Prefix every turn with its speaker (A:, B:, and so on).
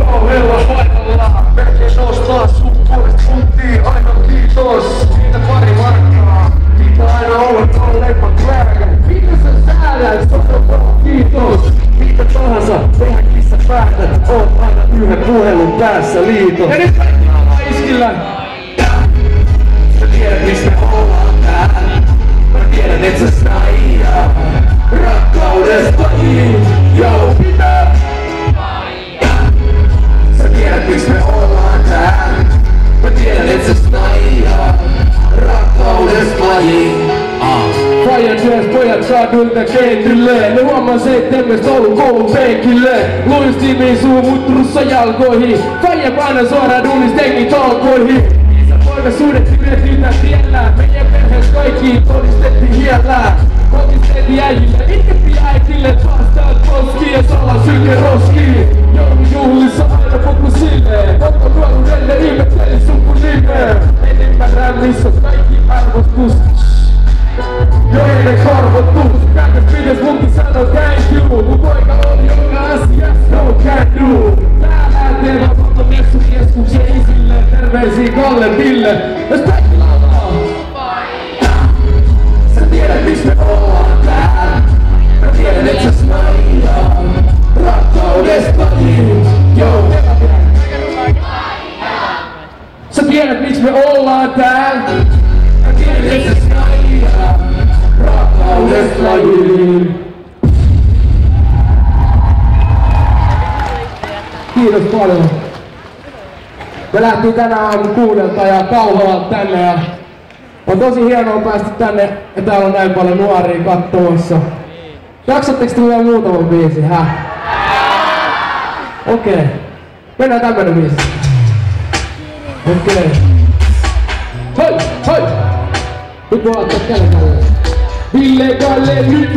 A: kauhealla paikalla. Melkein nostaa sun puolesta puntiin, aina kiitos. Siitä pari markkaa, pitää aina olla kalleimman krääkän. Mitä sä säädät, kiitos. Mitä tahansa, tehdä missä päätät. Oot aina yhden puhelun päässä liitos. Ja nyt kaikilla iskillä. Sä tiedät mistä ollaan täällä. Mä tiedän et sä snaijaa. Rakkaudesta joo, pitää. Sä tiedät miks me ollaan täällä. Mä tiedän et sä snaijaa. Rakkaudesta Faijat syös pojat kaduilta keitille. Ne huomas ettemme ollut koulun penkille. Luistimiin suu mutrussa jalkoihin. Faija paina suoraan duunis tengi talkoihin. Isä poika suudetti yhdessä tiellä. Meidän perhees kaikkiin todistettiin hiellää. Kotistettiin äijille, itkettiin äitille. Vastaat koskiin ja salan syke roskiin. Joulujuhlissa aina puku silleen. Onko nuoruudelle ihmetteli suku nimeä? En ymmärrä missä kaikki arvostus. Joiden korvotus, käkäs pides munkin sano thank you. Mun poika on joka asiassa no can do. Täällä teema foto messukeskuksen isille. Terveisiin Kalle Ville. Jos kaikki laulaa sä tiedät miks me ollaan täällä. Mä tiedän et sä snaijaa. Rakkaudesta joo. Sä tiedät miks me ollaan täällä. Mä tiedän et sä snaijaa. Rakkaudesta Kiitos paljon. Me lähtiin tänään aamun 6 ja Kauhavalta tänne ja on tosi hienoa päästä tänne ja täällä on näin paljon nuoria katsomassa. Jaksatteko te vielä muutaman biisin, Okei. Mennään tämmönen biisi. Okei. Hoi! Nyt voi ottaa käden tälleen. Ville Kalle nyt